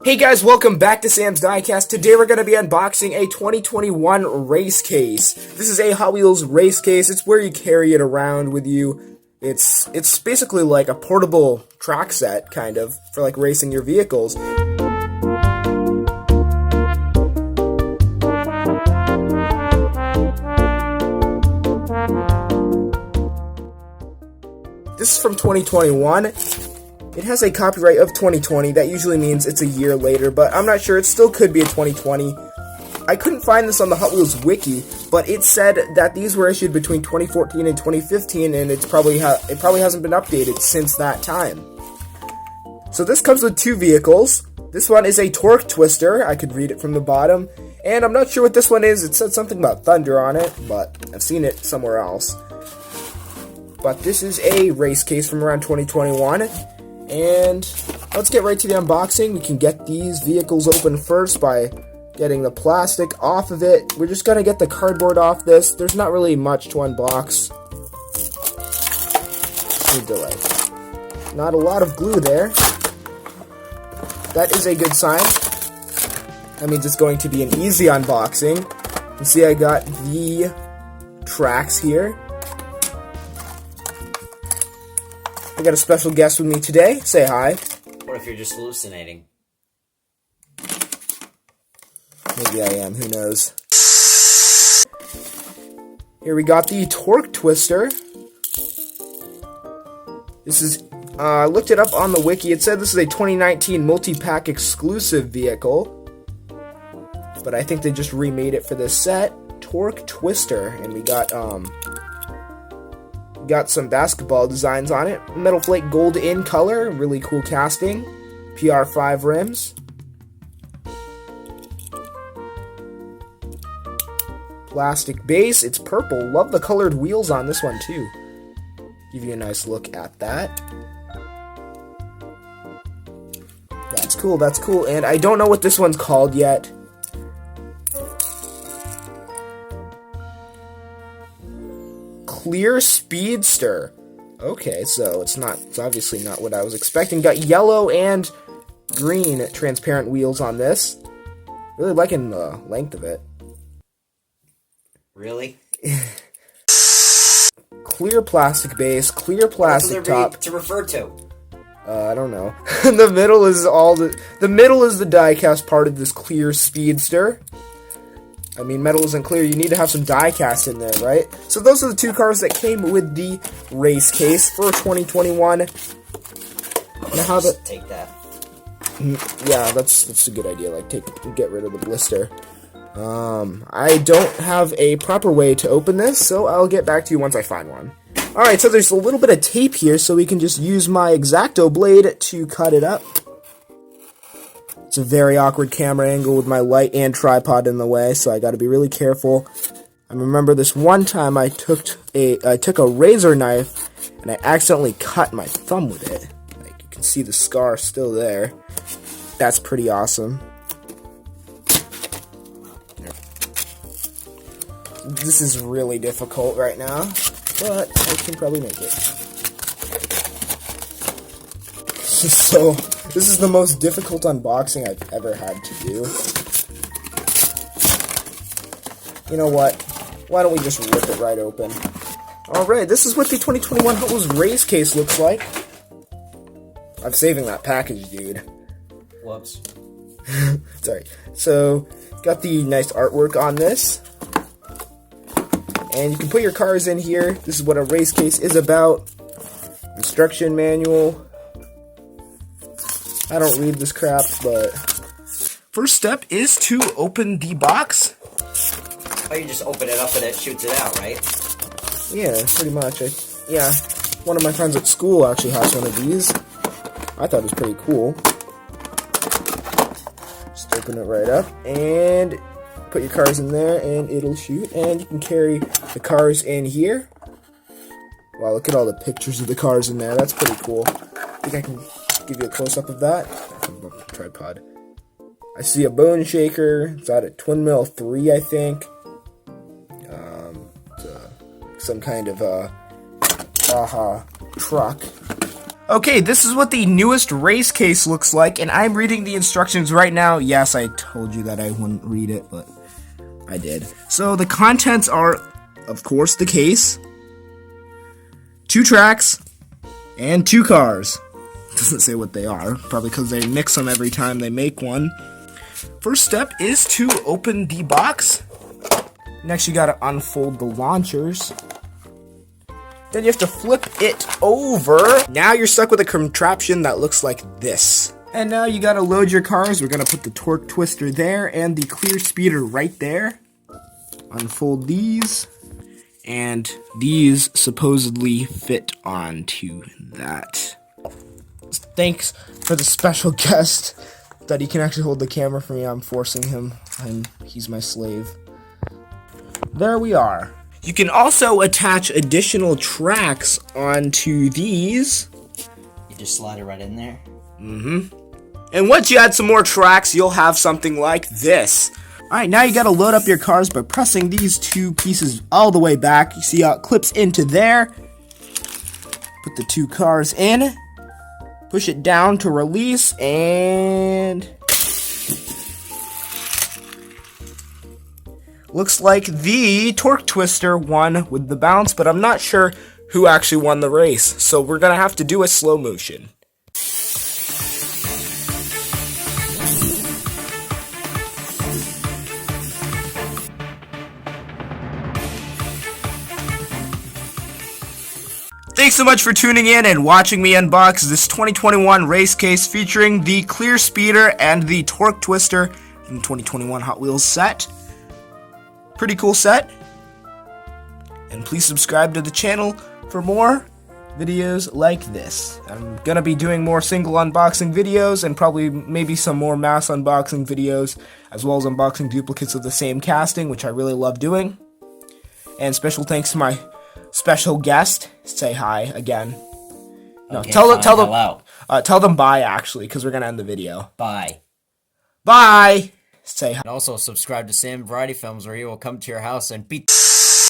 Hey guys, welcome back to Sam's Diecast. Today we're going to be unboxing a 2021 race case. This is a Hot Wheels race case. It's where you carry it around with you. It's basically like a portable track set, kind of, for like racing your vehicles. This is from 2021. It has a copyright of 2020. That usually means it's a year later, but I'm not sure. It still could be a 2020. I couldn't find this on the Hot Wheels wiki, but it said that these were issued between 2014 and 2015, and it probably hasn't been updated since that time. So this comes with two vehicles. This one is a torque twister. I could read it from the bottom, and I'm not sure what this one is. It said something about thunder on it, but I've seen it somewhere else. But this is a race case from around 2021. And let's get right to the unboxing. We can get these vehicles open first by getting the plastic off of it. We're just going to get the cardboard off this. There's not really much to unbox. Not a lot of glue there. That is a good sign. That means it's going to be an easy unboxing. You see I got the tracks here. I got a special guest with me today. Say hi. What if you're just hallucinating? Maybe I am, who knows. Here we got the torque twister. This is, I looked it up on the wiki. It said this is a 2019 multi-pack exclusive vehicle. But I think they just remade it for this set. Torque twister. And we got some basketball designs on it. Metal flake gold in color, really cool casting. PR5 rims. Plastic base, it's purple. Love the colored wheels on this one too. Give you a nice look at that. That's cool, that's cool. And I don't know what this one's called yet. Clear Speedster. Okay, so it's obviously not what I was expecting. Got yellow and green transparent wheels on this. Really liking the length of it. Really? Clear plastic base, clear plastic top. To refer to. I don't know. The middle is the diecast part of this Clear Speedster. I mean, metal isn't clear, you need to have some diecast in there, right? So those are the two cars that came with the race case for 2021. Now take that. Yeah, that's a good idea, like get rid of the blister. I don't have a proper way to open this, so I'll get back to you once I find one. Alright, so there's a little bit of tape here, so we can just use my X-Acto blade to cut it up. It's a very awkward camera angle with my light and tripod in the way, so I gotta be really careful. I remember this one time I took a razor knife and I accidentally cut my thumb with it. Like, you can see the scar still there. That's pretty awesome. This is really difficult right now, but I can probably make it. So, this is the most difficult unboxing I've ever had to do. You know what? Why don't we just rip it right open? Alright, this is what the 2021 Hot Wheels race case looks like. I'm saving that package, dude. Whoops. Sorry. So, got the nice artwork on this. And you can put your cars in here. This is what a race case is about. Instruction manual. I don't read this crap, but first step is to open the box. Oh, you just open it up and it shoots it out, right? Yeah, pretty much. Yeah, one of my friends at school actually has one of these. I thought it was pretty cool. Just open it right up and put your cars in there and it'll shoot. And you can carry the cars in here. Wow, look at all the pictures of the cars in there. That's pretty cool. I think I can give you a close-up of that. Tripod. I see a bone shaker. It's at a Twin Mill 3, I think. Some kind of Baja truck. Okay, this is what the newest race case looks like, and I'm reading the instructions right now. Yes, I told you that I wouldn't read it, but I did. So the contents are, of course, the case, 2 tracks, and 2 cars. Doesn't say what they are, probably because they mix them every time they make one. First step is to open the box. Next, you gotta unfold the launchers. Then you have to flip it over. Now you're stuck with a contraption that looks like this. And now you gotta load your cars. We're gonna put the torque twister there and the clear speeder right there. Unfold these. And these supposedly fit onto that. Thanks for the special guest that he can actually hold the camera for me. I'm forcing him, and he's my slave. There we are. You can also attach additional tracks onto these. You just slide it right in there. And once you add some more tracks, you'll have something like this. Alright, now you gotta load up your cars by pressing these 2 pieces all the way back. You see how it clips into there. Put the 2 cars in. Push it down to release, and looks like the torque twister won with the bounce, but I'm not sure who actually won the race, so we're gonna have to do a slow motion. Thanks so much for tuning in and watching me unbox this 2021 race case featuring the clear speeder and the torque twister from the 2021 Hot Wheels set. Pretty cool set. And please subscribe to the channel for more videos like this. I'm gonna be doing more single unboxing videos and probably maybe some more mass unboxing videos, as well as unboxing duplicates of the same casting, which I really love doing. And special thanks to my special guest. Say hi again. No, Okay, tell them hello. tell them bye actually, because we're gonna end the video. Bye. Bye. Say hi. And also subscribe to Sam Variety Films, where he will come to your house and beat